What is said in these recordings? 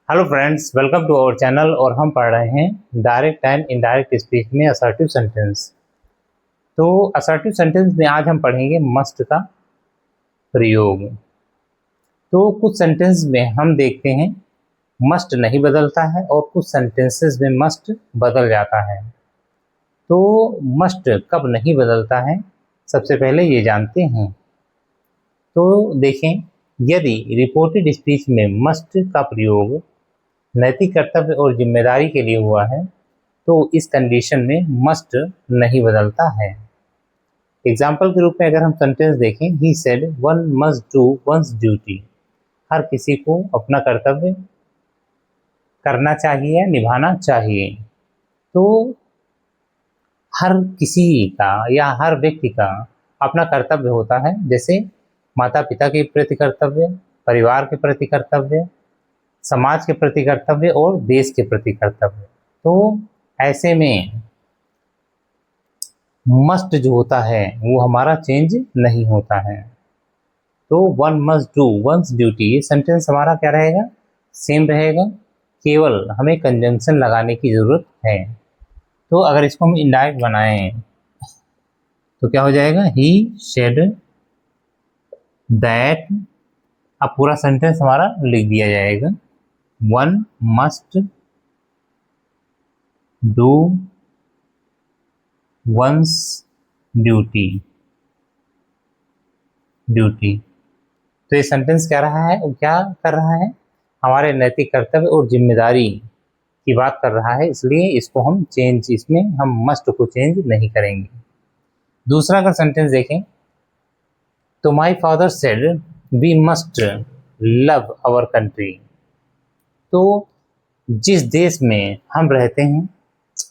Hello friends, welcome to our channel. और हम पढ़ रहे हैं डायरेक्ट एंड इनडायरेक्ट स्पीच में असर्टिव सेंटेंस। तो असर्टिव सेंटेंस में आज हम पढ़ेंगे मस्ट का प्रयोग। तो कुछ सेंटेंस में हम देखते हैं मस्ट नहीं बदलता है और कुछ सेंटेंसेस में मस्ट बदल जाता है। तो मस्ट कब नहीं बदलता है, सबसे पहले ये जानते हैं। तो देखें, यदि रिपोर्टेड स्पीच में मस्ट का प्रयोग नैतिक कर्तव्य और जिम्मेदारी के लिए हुआ है तो इस कंडीशन में मस्ट नहीं बदलता है। एग्जाम्पल के रूप में अगर हम सेंटेंस देखें, he said one must do one's duty. हर किसी को अपना कर्तव्य करना चाहिए, निभाना चाहिए। तो हर किसी का या हर व्यक्ति का अपना कर्तव्य होता है, जैसे माता पिता के प्रति कर्तव्य, परिवार के प्रति कर्तव्य, समाज के प्रति कर्तव्य और देश के प्रति कर्तव्य। तो ऐसे में मस्ट जो होता है वो हमारा चेंज नहीं होता है। तो one must do one's duty, ये सेंटेंस हमारा क्या रहेगा, सेम रहेगा, केवल हमें कंजंक्शन लगाने की जरूरत है। तो अगर इसको हम इनडायरेक्ट बनाएं तो क्या हो जाएगा, ही सेड दैट। अब पूरा सेंटेंस हमारा लिख दिया जाएगा, one must do one's duty. तो ये सेंटेंस क्या रहा है, क्या कर रहा है, हमारे नैतिक कर्तव्य और जिम्मेदारी की बात कर रहा है, इसलिए इसको हम चेंज, इसमें हम मस्ट को चेंज नहीं करेंगे। दूसरा अगर सेंटेंस देखें तो my father said we must love our country. तो जिस देश में हम रहते हैं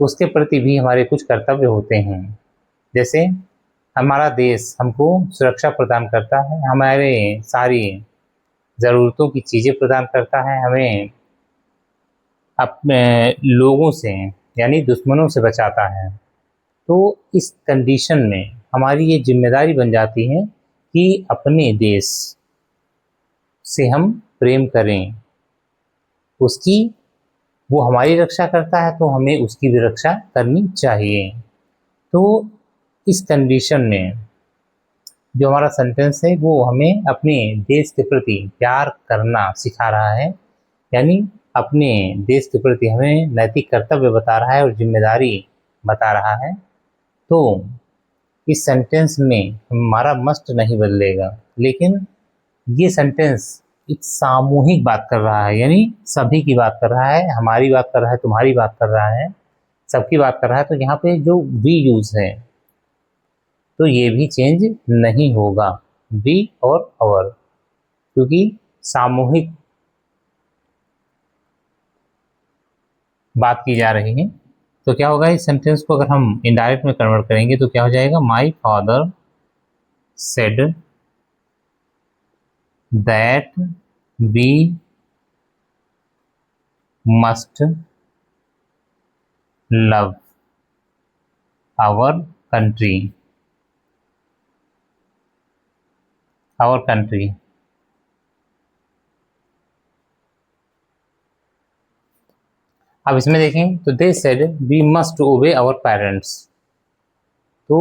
उसके प्रति भी हमारे कुछ कर्तव्य होते हैं। जैसे हमारा देश हमको सुरक्षा प्रदान करता है, हमारे सारी ज़रूरतों की चीज़ें प्रदान करता है, हमें अपने लोगों से यानी दुश्मनों से बचाता है। तो इस कंडीशन में हमारी ये जिम्मेदारी बन जाती है कि अपने देश से हम प्रेम करें, उसकी, वो हमारी रक्षा करता है तो हमें उसकी भी रक्षा करनी चाहिए। तो इस कंडीशन में जो हमारा सेंटेंस है वो हमें अपने देश के प्रति प्यार करना सिखा रहा है, यानी अपने देश के प्रति हमें नैतिक कर्तव्य बता रहा है और जिम्मेदारी बता रहा है। तो इस सेंटेंस में हमारा मस्ट नहीं बदलेगा, लेकिन ये सेंटेंस एक सामूहिक बात कर रहा है, यानी सभी की बात कर रहा है, हमारी बात कर रहा है, तुम्हारी बात कर रहा है, सबकी बात कर रहा है। तो यहाँ पे जो वी यूज है तो ये भी चेंज नहीं होगा, वी और अवर, क्योंकि सामूहिक बात की जा रही है। तो क्या होगा, इस सेंटेंस को अगर हम इनडायरेक्ट में कन्वर्ट करेंगे तो क्या हो जाएगा, my father said that we must love our country. अब इसमें देखें तो they said we must obey our parents. तो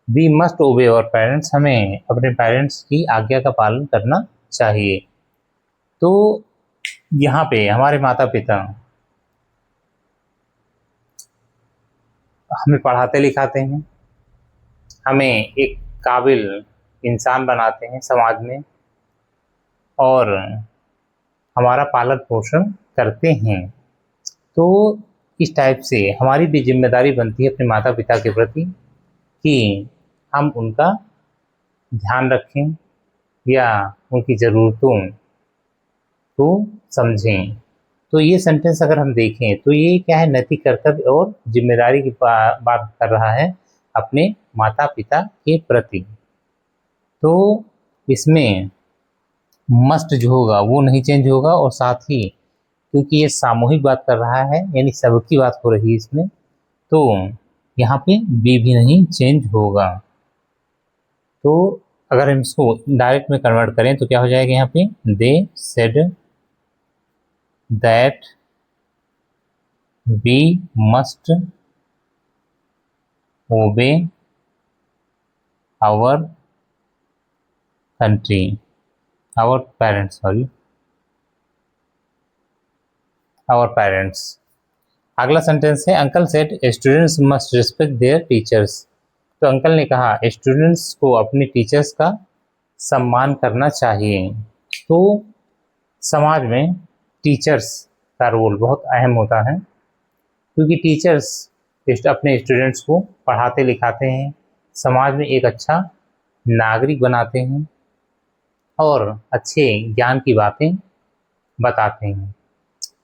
we must obey our parents, हमें अपने पेरेंट्स की आज्ञा का पालन करना चाहिए। तो यहाँ पे हमारे माता पिता हमें पढ़ाते लिखाते हैं, हमें एक काबिल इंसान बनाते हैं समाज में और हमारा पालन पोषण करते हैं। तो इस टाइप से हमारी भी जिम्मेदारी बनती है अपने माता पिता के प्रति कि हम उनका ध्यान रखें या उनकी ज़रूरतों को समझें। तो ये सेंटेंस अगर हम देखें तो ये क्या है, नैतिक कर्तव्य और जिम्मेदारी की बात कर रहा है अपने माता पिता के प्रति। तो इसमें मस्ट जो होगा वो नहीं चेंज होगा, और साथ ही क्योंकि ये सामूहिक बात कर रहा है यानी सबकी बात हो रही है इसमें, तो यहाँ पे बी भी नहीं चेंज होगा। तो अगर हम इसको डायरेक्ट में कन्वर्ट करें तो क्या हो जाएगा, यहाँ पे they said that we must obey our country, our parents, sorry, our parents. अगला सेंटेंस है uncle said students must respect their teachers. तो अंकल ने कहा स्टूडेंट्स को अपने टीचर्स का सम्मान करना चाहिए। तो समाज में टीचर्स का रोल बहुत अहम होता है, क्योंकि टीचर्स अपने स्टूडेंट्स को पढ़ाते लिखाते हैं, समाज में एक अच्छा नागरिक बनाते हैं और अच्छे ज्ञान की बातें बताते हैं।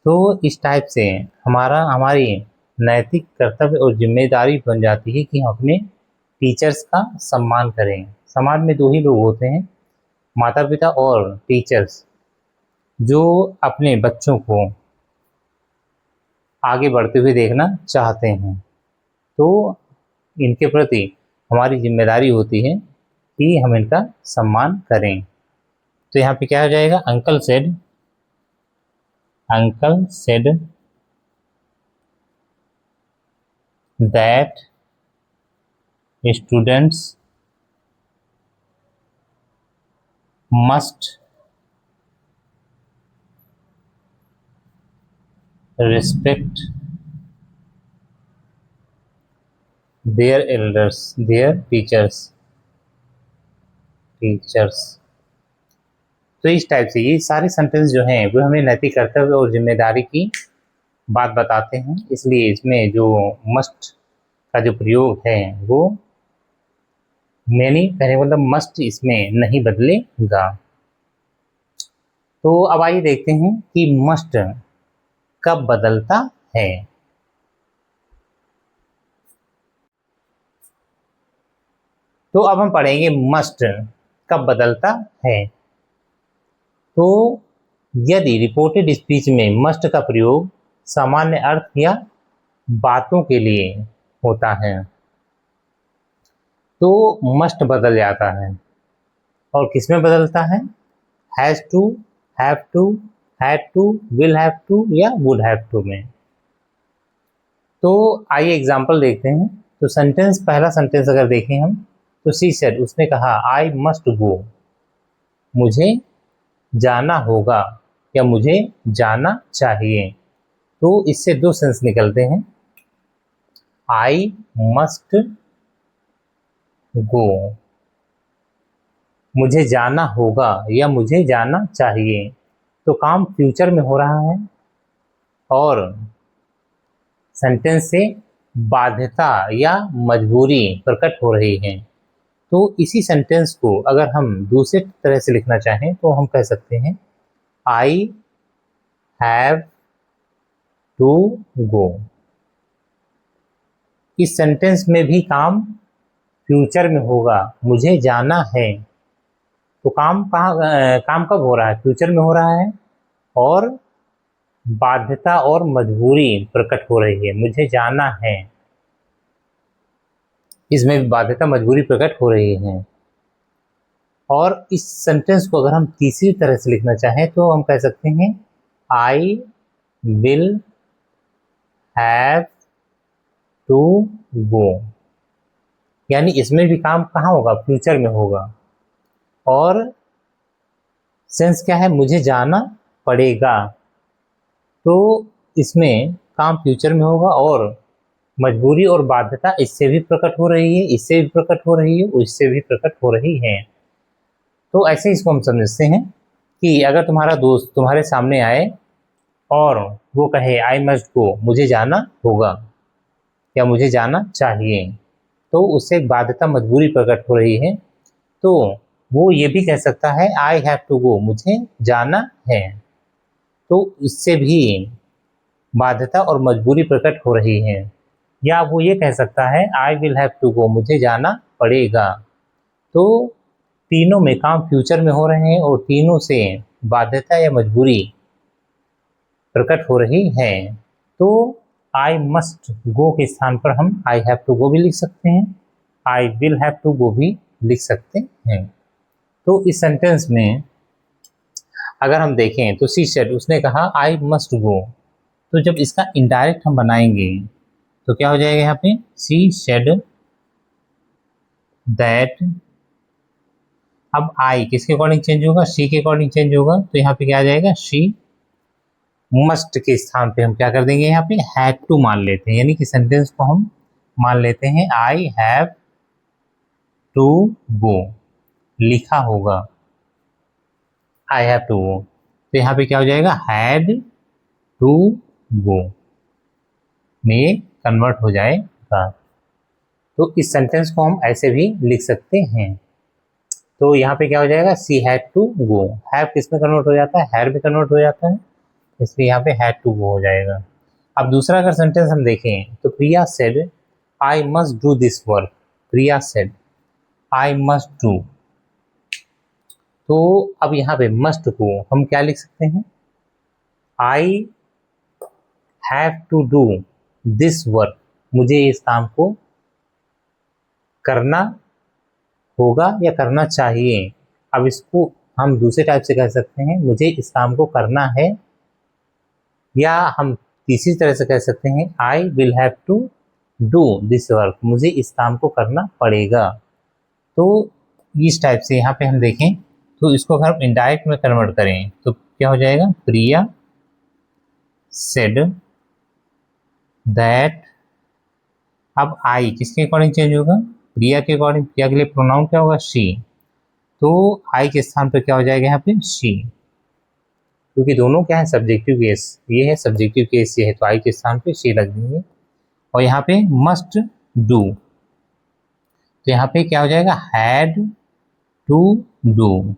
तो इस टाइप से हमारी नैतिक कर्तव्य और जिम्मेदारी बन जाती है कि हम अपने टीचर्स का सम्मान करें। समाज में दो ही लोग होते हैं, माता पिता और टीचर्स, जो अपने बच्चों को आगे बढ़ते हुए देखना चाहते हैं। तो इनके प्रति हमारी जिम्मेदारी होती है कि हम इनका सम्मान करें। तो यहाँ पे क्या हो जाएगा, uncle said that students must respect their elders, their teachers। तो इस टाइप से ये सारे सेंटेंस जो हैं वो हमें नैतिक कर्तव्य और जिम्मेदारी की बात बताते हैं। इसलिए इसमें जो मस्ट का जो प्रयोग है वो मैंने कहने मतलब मस्ट इसमें नहीं बदलेगा। तो अब आइए देखते हैं कि मस्ट कब बदलता है। तो अब हम पढ़ेंगे मस्ट कब बदलता है। तो यदि रिपोर्टेड स्पीच में मस्ट का प्रयोग सामान्य अर्थ या बातों के लिए होता है तो मस्ट बदल जाता है। और किसमें बदलता है, has to, have to, had to, will have to या वुड हैव टू में। तो आइए एग्जांपल देखते हैं। तो सेंटेंस, पहला सेंटेंस अगर देखें हम, तो शी सेड, उसने कहा आई मस्ट गो, मुझे जाना होगा या मुझे जाना चाहिए। तो इससे दो सेंस निकलते हैं, आई मस्ट गो, मुझे जाना होगा या मुझे जाना चाहिए। तो काम फ्यूचर में हो रहा है और सेंटेंस से बाध्यता या मजबूरी प्रकट हो रही है। तो इसी सेंटेंस को अगर हम दूसरे तरह से लिखना चाहें तो हम कह सकते हैं आई हैव टू गो। इस सेंटेंस में भी काम फ्यूचर में होगा, मुझे जाना है। तो काम कब हो रहा है, फ्यूचर में हो रहा है और बाध्यता और मजबूरी प्रकट हो रही है, मुझे जाना है। इसमें भी बाध्यता मजबूरी प्रकट हो रही है। और इस सेंटेंस को अगर हम तीसरी तरह से लिखना चाहें तो हम कह सकते हैं I will have to go. यानी इसमें भी काम कहाँ होगा, फ्यूचर में होगा। और सेंस क्या है, मुझे जाना पड़ेगा। तो इसमें काम फ्यूचर में होगा और मजबूरी और बाध्यता इससे भी प्रकट हो रही है, इससे भी प्रकट हो रही है, उससे भी प्रकट हो रही है। तो ऐसे इसको हम समझते हैं कि अगर तुम्हारा दोस्त तुम्हारे सामने आए और वो कहे आई मस्ट गो, मुझे जाना होगा या मुझे जाना चाहिए, तो उससे एक बाध्यता मजबूरी प्रकट हो रही है। तो वो ये भी कह सकता है आई हैव टू गो, मुझे जाना है। तो इससे भी बाध्यता और मजबूरी प्रकट हो रही है। या वो ये कह सकता है I will have to go, मुझे जाना पड़ेगा। तो तीनों में काम फ्यूचर में हो रहे हैं और तीनों से बाध्यता या मजबूरी प्रकट हो रही है। तो आई मस्ट गो के स्थान पर हम आई हैव टू गो भी लिख सकते हैं, I will have to go भी लिख सकते हैं। तो इस सेंटेंस में अगर हम देखें तो शी सेड, उसने कहा आई मस्ट गो, तो जब इसका इनडायरेक्ट हम बनाएंगे तो क्या हो जाएगा यहाँ पे, शी सेड दैट। अब आई किसके अकॉर्डिंग चेंज होगा, शी के अकॉर्डिंग चेंज होगा, तो यहाँ पे क्या आ जाएगा, शी मस्ट के स्थान पे हम क्या कर देंगे, यहाँ पे हैड टू मान लेते हैं, यानी कि सेंटेंस को हम मान लेते हैं आई हैव टू गो, लिखा होगा आई हैव टू गो, तो यहाँ पे क्या हो जाएगा, हैड टू गो में कन्वर्ट हो जाएगा। तो इस सेंटेंस को हम ऐसे भी लिख सकते हैं। तो यहाँ पे क्या हो जाएगा, she had to go, have किस में कन्वर्ट हो जाता है, हैड में कन्वर्ट हो जाता है, इसलिए यहाँ पे हैड टू गो हो जाएगा। अब दूसरा अगर सेंटेंस हम देखें तो Priya said I must do this work, Priya said I must do, तो अब यहाँ पे मस्ट को हम क्या लिख सकते हैं, I have to do this work, मुझे इस काम को करना होगा या करना चाहिए। अब इसको हम दूसरे टाइप से कह सकते हैं, मुझे इस काम को करना है, या हम तीसरी तरह से कह सकते हैं I will have to do this work, मुझे इस काम को करना पड़ेगा। तो इस टाइप से यहाँ पे हम देखें तो इसको अगर हम इनडायरेक्ट में कन्वर्ट करें तो क्या हो जाएगा, प्रिया सेड दैट, अब आई किसके अकॉर्डिंग चेंज होगा, प्रिया के अकॉर्डिंग, प्रिया के लिए प्रोनाउन क्या होगा, शी, तो आई के स्थान पर क्या हो जाएगा यहाँ पे, शी, क्योंकि दोनों क्या है सब्जेक्टिव केस, ये है सब्जेक्टिव केस, ये है, तो आई के स्थान पे शी रख देंगे। और यहाँ पे मस्ट डू, तो यहाँ पे क्या हो जाएगा, हैड टू डू,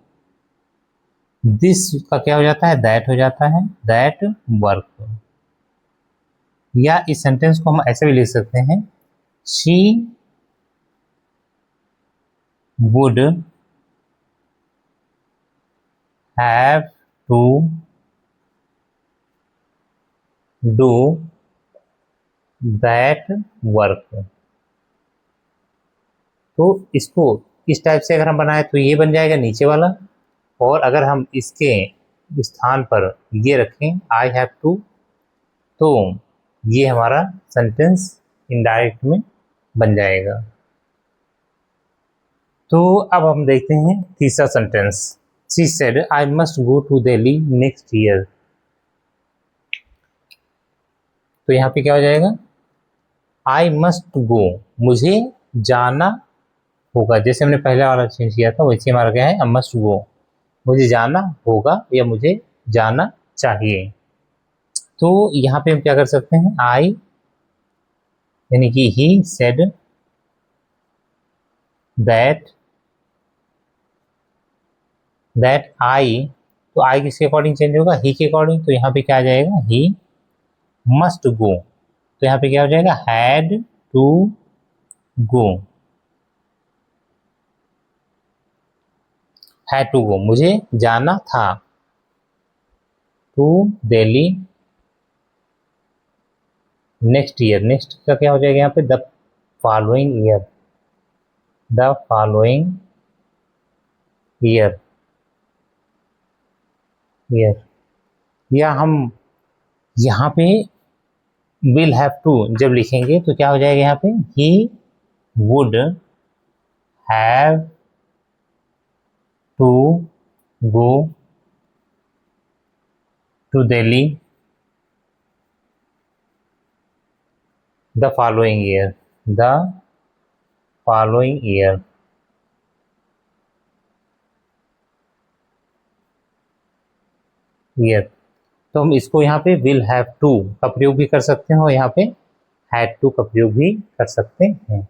दिस का क्या हो जाता है, दैट हो जाता है, दैट वर्क। या इस सेंटेंस को हम ऐसे भी लिख सकते हैं, she would have to do that work. तो इसको इस टाइप से अगर हम बनाए तो ये बन जाएगा नीचे वाला, और अगर हम इसके स्थान पर ये रखें आई हैव टू, तो ये हमारा सेंटेंस इनडायरेक्ट में बन जाएगा। तो अब हम देखते हैं तीसरा sentence, she said I must go to Delhi next year, तो यहाँ पे क्या हो जाएगा, आई मस्ट गो, मुझे जाना होगा, जैसे हमने पहले वाला चेंज किया था वैसे हमारा क्या है, आई मस्ट गो, मुझे जाना होगा या मुझे जाना चाहिए। तो यहाँ पे हम क्या कर सकते हैं, आई यानी कि ही सेड दैट आई, तो आई किसके अकॉर्डिंग चेंज होगा, ही के अकॉर्डिंग, तो यहाँ पे क्या आ जाएगा, ही मस्ट गो, तो यहाँ पे क्या हो जाएगा, had to go, had to go, मुझे जाना था, to Delhi next year, next का क्या हो जाएगा यहाँ पे, the following year, the following year, year. या हम यहाँ पे विल हैव टू जब लिखेंगे तो क्या हो जाएगा यहाँ पे, he would have to go to Delhi the following year, the following year, year. तो हम इसको यहाँ पे विल हैव टू का प्रयोग भी कर सकते हैं और यहाँ पे हैड टू का प्रयोग भी कर सकते हैं।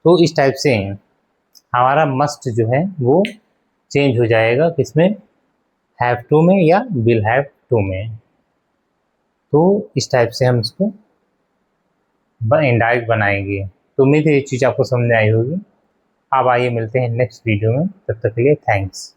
तो इस टाइप से हमारा मस्ट जो है वो चेंज हो जाएगा किसमें, हैव टू में या विल हैव टू में। तो इस टाइप से हम इसको इनडायरेक्ट बनाएंगे। तो उम्मीद है ये चीज़ आपको समझ आई होगी। अब आइए मिलते हैं नेक्स्ट वीडियो में, तब तक के लिए थैंक्स।